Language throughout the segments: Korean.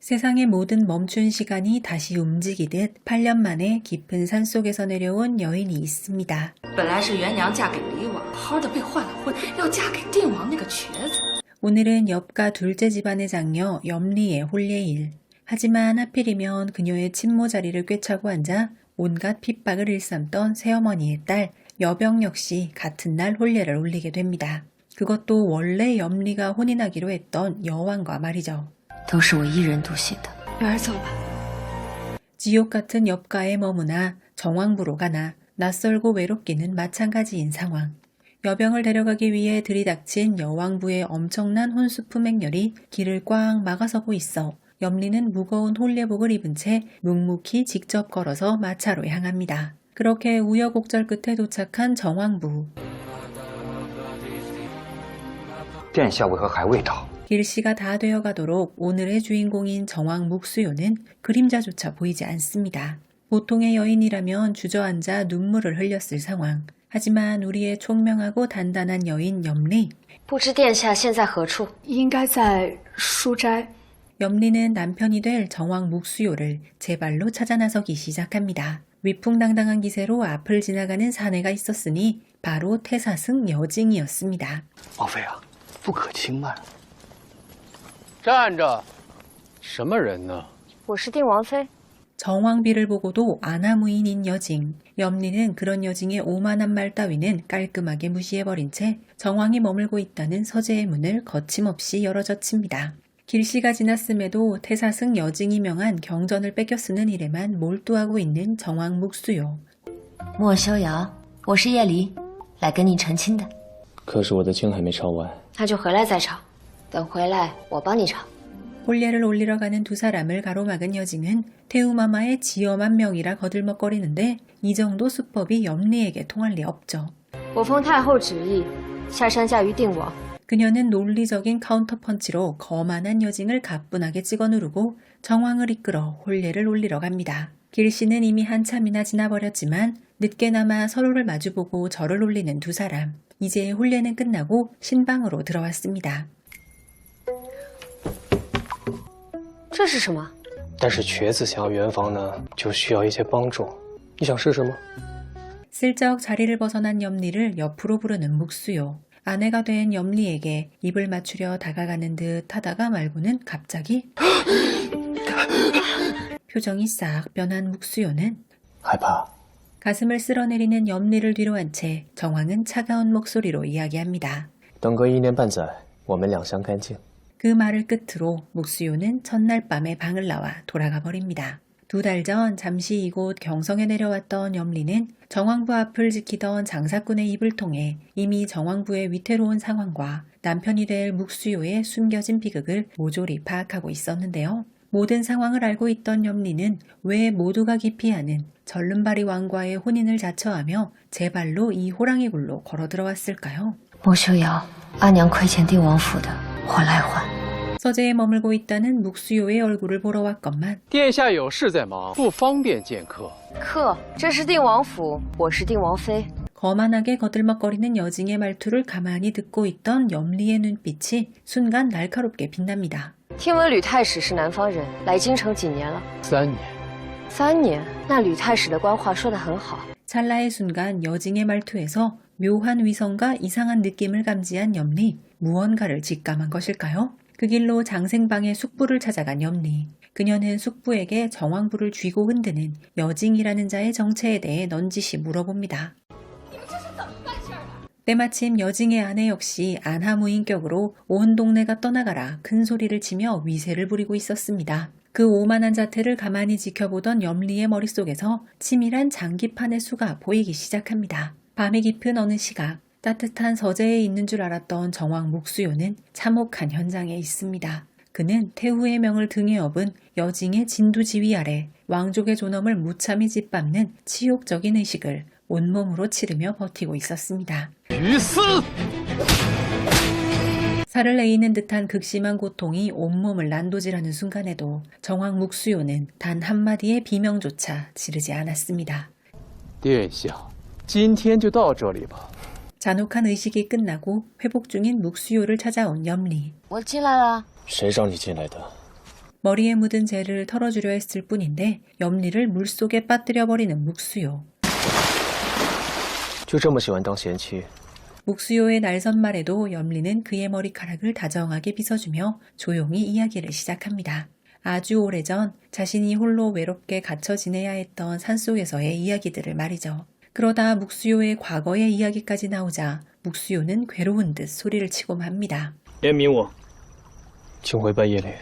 세상의 모든 멈춘 시간이 다시 움직이듯 8년 만에 깊은 산속에서 내려온 여인이 있습니다. 本来是元娘嫁给李王，好好的被换了婚，要嫁给定王那个瘸子。 오늘은 엽가 둘째 집안의 장녀 염리의 혼례일. 하지만 하필이면 그녀의 친모 자리를 꿰차고 앉아 온갖 핍박을 일삼던 새어머니의 딸 여병 역시 같은 날 혼례를 올리게 됩니다. 그것도 원래 염리가 혼인하기로 했던 여왕과 말이죠. 都是我一人独行的。女儿走吧。 지옥 같은 엽가에 머무나 정왕부로 가나 낯설고 외롭기는 마찬가지인 상황. 여병을 데려가기 위해 들이닥친 여왕부의 엄청난 혼수품 행렬이 길을 꽉 막아서고 있어 염리는 무거운 혼례복을 입은 채 묵묵히 직접 걸어서 마차로 향합니다. 그렇게 우여곡절 끝에 도착한 정왕부. 殿下为何还未到？ 길씨가 다 되어가도록 오늘의 주인공인 정왕 묵수요는 그림자조차 보이지 않습니다. 보통의 여인이라면 주저앉아 눈물을 흘렸을 상황. 하지만 우리의 총명하고 단단한 여인 염리. 不知殿下现在何处？应该在书斋。 염리는 남편이 될 정왕 묵수요를 제 발로 찾아 나서기 시작합니다. 위풍당당한 기세로 앞을 지나가는 사내가 있었으니 바로 태사승 여징이었습니다. 王妃啊，不可轻慢。 站着，什么人呢？我是定王妃。 정왕비를 보고도 아나무인인 여징. 염리는 그런 여징의 오만한 말 따위는 깔끔하게 무시해버린 채 정왕이 머물고 있다는 서재의 문을 거침없이 열어젖힙니다. 길씨가 지났음에도 태사승 여징이 명한 경전을 뺏겨 쓰는 일에만 몰두하고 있는 정왕 묵수요. 莫修瑶，我是叶离，来跟你成亲的。可是我的经还没抄完。那就回来再抄，等回来我帮你抄。 혼례를 올리러 가는 두 사람을 가로막은 여징은 태우마마의 지엄한 명이라 거들먹거리는데 이 정도 수법이 염리에게 통할 리 없죠. 我奉太后旨意，下山嫁于定王。 그녀는 논리적인 카운터펀치로 거만한 여징을 가뿐하게 찍어 누르고 정왕을 이끌어 혼례를 올리러 갑니다. 길씨는 이미 한참이나 지나버렸지만 늦게나마 서로를 마주보고 절을 올리는 두 사람. 이제 혼례는 끝나고 신방으로 들어왔습니다. 这是什么？但是瘸子想要圆房呢，就需要一些帮助。你想试试吗？ 슬쩍 자리를 벗어난 염리를 옆으로 부르는 묵수요. 아내가 된 염리에게 입을 맞추려 다가가는 듯 하다가 말고는 갑자기 표정이 싹 변한 묵수요는 害怕。 가슴을 쓸어내리는 염리를 뒤로 한 채 정왕은 차가운 목소리로 이야기합니다. 等个1年半载，我们两相干净。 그 말을 끝으로 묵수요는 첫날 밤에 방을 나와 돌아가 버립니다. 2달 전 잠시 이곳 경성에 내려왔던 염리는 정왕부 앞을 지키던 장사꾼의 입을 통해 이미 정왕부의 위태로운 상황과 남편이 될 묵수요의 숨겨진 비극을 모조리 파악하고 있었는데요. 모든 상황을 알고 있던 염리는 왜 모두가 기피하는 절름발이 왕과의 혼인을 자처하며 제 발로 이 호랑이 굴로 걸어 들어왔을까요? 莫修瑶，阿娘亏欠定王府的，我来还。 서재에 머물고 있다는 묵수요의 얼굴을 보러 왔건만 殿下有事在忙，不方便见客。客，这是定王府，我是定王妃。 거만하게 거들먹거리는 여징의 말투를 가만히 듣고 있던 염리의 눈빛이 순간 날카롭게 빛납니다. 听闻吕太史是南方人，来京城几年了3年， ？3年。那吕太史的官话说得很好。 찰나의 순간 여징의 말투에서 묘한 위성과 이상한 느낌을 감지한 염리. 무언가를 직감한 것일까요? 그 길로 장생방의 숙부를 찾아간 염리. 그녀는 숙부에게 정왕부를 쥐고 흔드는 여징이라는 자의 정체에 대해 넌지시 물어봅니다. 때마침 여징의 아내 역시 안하무인격으로 온 동네가 떠나가라 큰 소리를 치며 위세를 부리고 있었습니다. 그 오만한 자태를 가만히 지켜보던 염리의 머릿속에서 치밀한 장기판의 수가 보이기 시작합니다. 밤이 깊은 어느 시각 따뜻한 서재에 있는 줄 알았던 정왕 묵수요는 참혹한 현장에 있습니다. 그는 태후의 명을 등에 업은 여징의 진두지휘 아래 왕족의 존엄을 무참히 짓밟는 치욕적인 의식을 온몸으로 치르며 버티고 있었습니다. 于私。 살을 내이는 듯한 극심한 고통이 온몸을 난도질하는 순간에도 정왕 묵수요는 단 한마디의 비명조차 지르지 않았습니다. 殿下，今天就到这里吧。 잔혹한 의식이 끝나고 회복 중인 묵수요를 찾아온 염리. 我进来了。谁让你进来的？ 머리에 묻은 재를 털어주려 했을 뿐인데 염리를 물속에 빠뜨려버리는 묵수요. 就这么喜欢当贤妻， 묵수요의 날선말에도 염리는 그의 머리카락을 다정하게 빗어주며 조용히 이야기를 시작합니다. 아주 오래전 자신이 홀로 외롭게 갇혀 지내야 했던 산속에서의 이야기들을 말이죠. 그러다 묵수요의 과거의 이야기까지 나오자 묵수요는 괴로운 듯 소리를 치고 맙니다. 怜悯我，请回拜叶里，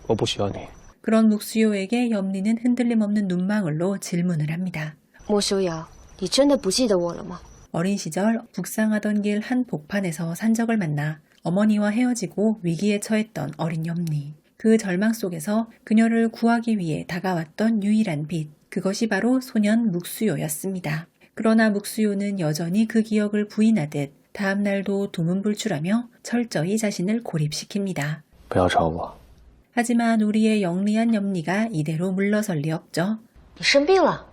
我不需要你。 그런 묵수요에게 염리는 흔들림 없는 눈망울로 질문을 합니다. 莫修瑶，你真的不记得我了吗？ 어린 시절 북상하던 길 한 복판에서 산적을 만나 어머니와 헤어지고 위기에 처했던 어린 염리. 그 절망 속에서 그녀를 구하기 위해 다가왔던 유일한 빛. 그것이 바로 소년 묵수요였습니다. 그러나 묵수요는 여전히 그 기억을 부인하듯 다음 날도 두문불출하며 철저히 자신을 고립시킵니다. 不要吵我， 하지만 우리의 영리한 염리가 이대로 물러설 리 없죠. 你生病了。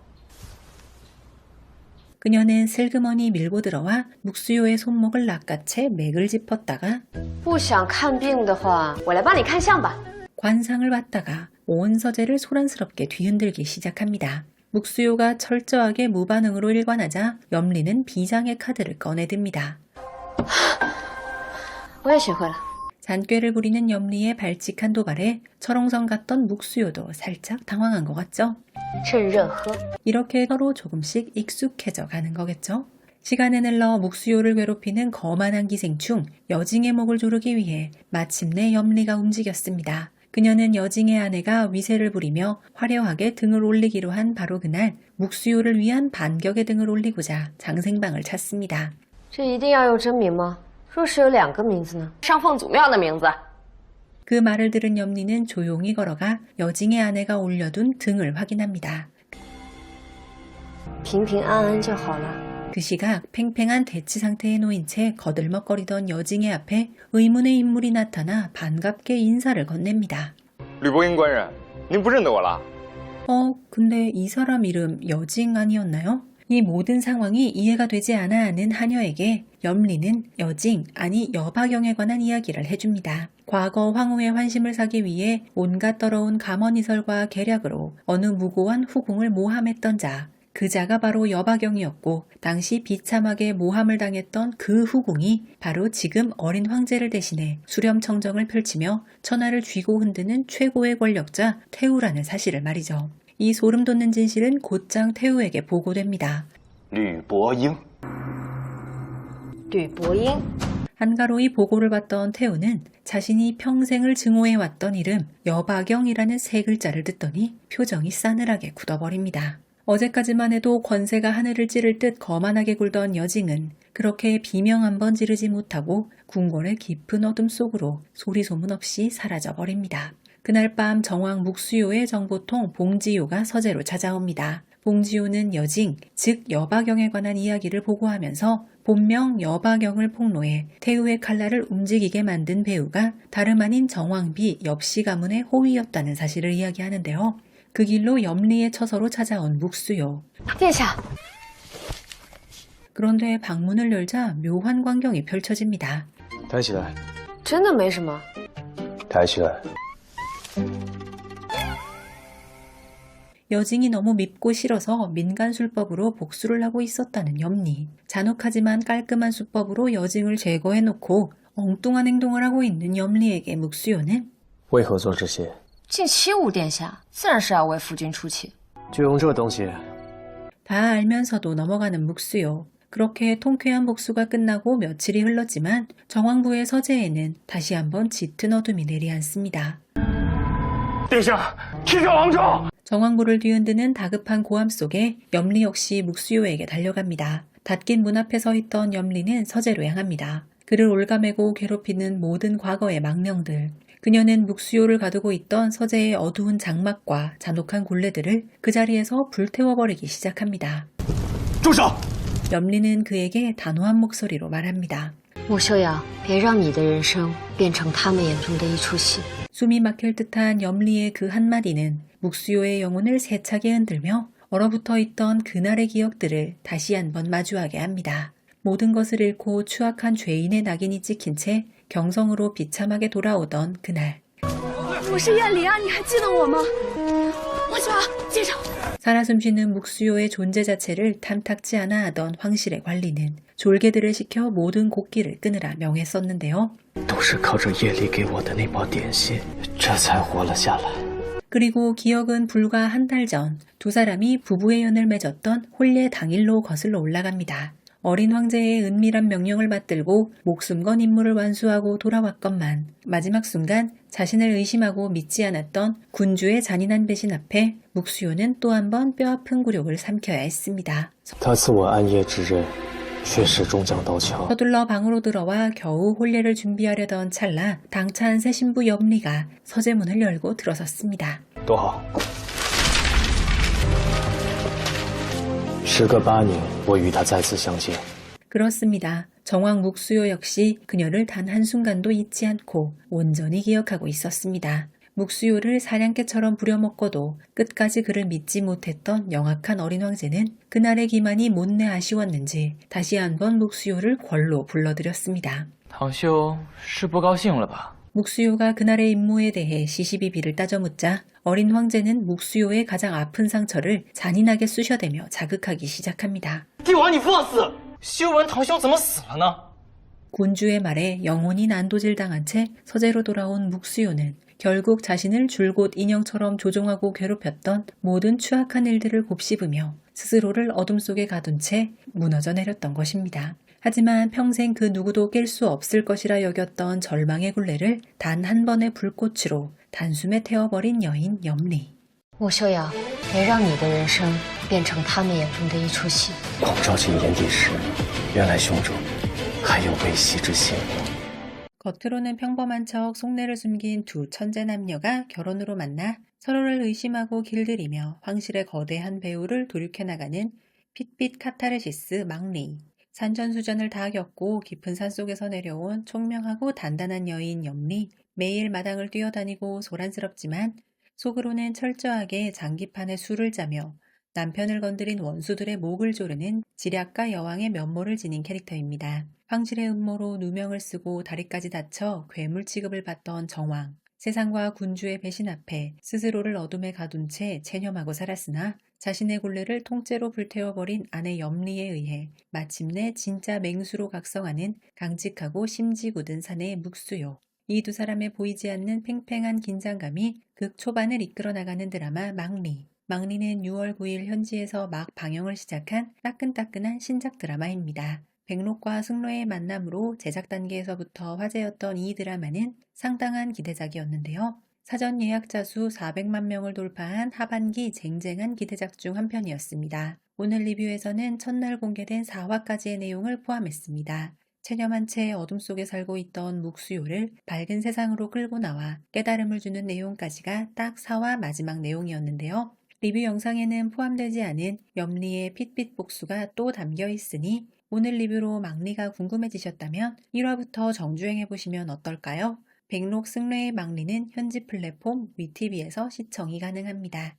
그녀는 슬그머니 밀고 들어와 묵수요의 손목을 낚아채 맥을 짚었다가 不想看病的话，我来帮你看相吧。 관상을 받다가 온 서재를 소란스럽게 뒤흔들기 시작합니다. 묵수요가 철저하게 무반응으로 일관하자 염리는 비장의 카드를 꺼내듭니다. 我也学会了。 잔꾀를 부리는 염리의 발칙한 도발에 철옹성 같던 묵수요도 살짝 당황한 것 같죠? 趁热喝。 이렇게 서로 조금씩 익숙해져 가는 거겠죠? 시간은 흘러 묵수요를 괴롭히는 거만한 기생충 여징의 목을 조르기 위해 마침내 염리가 움직였습니다. 그녀는 여징의 아내가 위세를 부리며 화려하게 등을 올리기로 한 바로 그날 묵수요를 위한 반격의 등을 올리고자 장생방을 찾습니다. 这一定要用真名吗？若是有2个名字呢？上凤祖庙的名字。 그 말을 들은 염리는 조용히 걸어가 여징의 아내가 올려둔 등을 확인합니다. 平平安安就好了。 그 시각 팽팽한 대치 상태에 놓인 채 거들먹거리던 여징의 앞에 의문의 인물이 나타나 반갑게 인사를 건넵니다. 吕伯英官人，您不认得我了？ 근데 이 사람 이름 여징 아니었나요? 이 모든 상황이 이해가 되지 않아 하는 하녀에게 염리는 여징, 아니 여박영에 관한 이야기를 해줍니다. 과거 황후의 환심을 사기 위해 온갖 더러운 감언이설과 계략으로 어느 무고한 후궁을 모함했던 자, 그 자가 바로 여박영이었고 당시 비참하게 모함을 당했던 그 후궁이 바로 지금 어린 황제를 대신해 수렴청정을 펼치며 천하를 쥐고 흔드는 최고의 권력자 태우라는 사실을 말이죠. 이 소름 돋는 진실은 곧장 태우에게 보고됩니다. 吕伯英，吕伯英。 한가로이 보고를 받던 태우는 자신이 평생을 증오해왔던 이름 여박영이라는 3글자를 듣더니 표정이 싸늘하게 굳어버립니다. 어제까지만 해도 권세가 하늘을 찌를 듯 거만하게 굴던 여징은 그렇게 비명 한 번 지르지 못하고 궁궐의 깊은 어둠 속으로 소리소문 없이 사라져버립니다. 그날 밤 정왕 묵수요의 정보통 봉지요가 서재로 찾아옵니다. 봉지요는 여징, 즉 여박영에 관한 이야기를 보고하면서 본명 여박영을 폭로해 태우의 칼날을 움직이게 만든 배우가 다름 아닌 정왕비 엽씨 가문의 호위였다는 사실을 이야기하는데요. 그 길로 염리의 처서로 찾아온 묵수요. 殿下， 그런데 방문을 열자 묘한 광경이 펼쳐집니다. 抬起来，真的没什么。抬起来。 여징이 너무 밉고 싫어서 민간술법으로 복수를 하고 있었다는 염리. 잔혹하지만 깔끔한 수법으로 여징을 제거해놓고 엉뚱한 행동을 하고 있는 염리에게 묵수요는 为何做这些？ 竟欺侮殿下，自然是要为夫君出气。就用这东西。 다 알면서도 넘어가는 묵수요. 그렇게 통쾌한 복수가 끝나고 며칠이 흘렀지만 정왕부의 서재에는 다시 한번 짙은 어둠이 내리앉습니다. 殿下，启禀王朝。 정왕부를 뒤흔드는 다급한 고함 속에 염리 역시 묵수요에게 달려갑니다. 닫힌 문 앞에 서 있던 염리는 서재로 향합니다. 그를 올가매고 괴롭히는 모든 과거의 망령들. 그녀는 묵수요를 가두고 있던 서재의 어두운 장막과 잔혹한 굴레들을 그 자리에서 불태워버리기 시작합니다. 住手！ 염리는 그에게 단호한 목소리로 말합니다. 莫修瑶，别让你的人生变成他们眼中的一出戏。 숨이 막힐 듯한 염리의 그 한마디는 묵수요의 영혼을 세차게 흔들며 얼어붙어 있던 그날의 기억들을 다시 한번 마주하게 합니다. 모든 것을 잃고 추악한 죄인의 낙인이 찍힌 채 경성으로 비참하게 돌아오던 그날. 我是叶离啊，你还记得我吗？王小瑶，接着。 살아 숨쉬는 묵수요의 존재 자체를 탐탁지 않아 하던 황실의 관리는 졸개들을 시켜 모든 곡기를 끊으라 명했었는데요. 都是靠着夜里给我的那包点心，这才活了下来。 그리고 기억은 불과 한 달 전 두 사람이 부부의 연을 맺었던 혼례 당일로 거슬러 올라갑니다. 어린 황제의 은밀한 명령을 받들고 목숨 건 임무를 완수하고 돌아왔건만 마지막 순간 자신을 의심하고 믿지 않았던 군주의 잔인한 배신 앞에 묵수요는 또 한 번 뼈아픈 굴욕을 삼켜야 했습니다. 他赐我暗夜之刃，却始终将刀鞘。 서둘러 방으로 들어와 겨우 혼례를 준비하려던 찰나 당찬 새 신부 염리가 서재문을 열고 들어섰습니다. 多好。时隔8年，我与他再次相见。 그렇습니다. 정왕 묵수요 역시 그녀를 단 한순간도 잊지 않고 온전히 기억하고 있었습니다. 묵수요를 사냥개처럼 부려먹고도 끝까지 그를 믿지 못했던 영악한 어린 황제는 그날의 기만이 못내 아쉬웠는지 다시 한번 묵수요를 궐로 불러들였습니다. 唐修是不高兴了吧？ 묵수요가 그날의 임무에 대해 시시비비를 따져 묻자 어린 황제는 묵수요의 가장 아픈 상처를 잔인하게 쑤셔대며 자극하기 시작합니다. 帝王，你放肆！修文堂兄怎么死了呢？ 군주의 말에 영혼이 난도질당한 채 서재로 돌아온 묵수요는 결국 자신을 줄곧 인형처럼 조종하고 괴롭혔던 모든 추악한 일들을 곱씹으며 스스로를 어둠 속에 가둔 채 무너져 내렸던 것입니다. 하지만 평생 그 누구도 깰 수 없을 것이라 여겼던 절망의 굴레를 단 한 번의 불꽃으로 단숨에 태워버린 여인 염리. 穆修瑶，别让你的人生变成他们眼中的一出戏。 光照进眼底时，原来胸中还有悲喜之心。 겉으로는 평범한 척 속내를 숨긴 두 천재 남녀가 결혼으로 만나 서로를 의심하고 길들이며 황실의 거대한 배후를 도륙해나가는 핏빛 카타르시스 막리. 산전수전을 다 겪고 깊은 산속에서 내려온 총명하고 단단한 여인 염리. 매일 마당을 뛰어다니고 소란스럽지만 속으로는 철저하게 장기판에 술을 짜며 남편을 건드린 원수들의 목을 조르는 지략가 여왕의 면모를 지닌 캐릭터입니다. 황실의 음모로 누명을 쓰고 다리까지 다쳐 괴물 취급을 받던 정왕. 세상과 군주의 배신 앞에 스스로를 어둠에 가둔 채 체념하고 살았으나 자신의 굴레를 통째로 불태워버린 아내 염리에 의해 마침내 진짜 맹수로 각성하는 강직하고 심지 굳은 사내의 묵수요. 이 두 사람의 보이지 않는 팽팽한 긴장감이 극 초반을 이끌어 나가는 드라마 막리. 막리는 6월 9일 현지에서 막 방영을 시작한 따끈따끈한 신작 드라마입니다. 백록과 승로의 만남으로 제작 단계에서부터 화제였던 이 드라마는 상당한 기대작이었는데요. 사전 예약자 수 400만 명을 돌파한 하반기 쟁쟁한 기대작 중 한 편이었습니다. 오늘 리뷰에서는 첫날 공개된 4화까지의 내용을 포함했습니다. 체념한 채 어둠 속에 살고 있던 묵수요를 밝은 세상으로 끌고 나와 깨달음을 주는 내용까지가 딱 4화 마지막 내용이었는데요. 리뷰 영상에는 포함되지 않은 염리의 핏빛 복수가 또 담겨 있으니 오늘 리뷰로 막리가 궁금해지셨다면 1화부터 정주행해보시면 어떨까요? 백록 승례의 막리는 현지 플랫폼 위티비에서 시청이 가능합니다.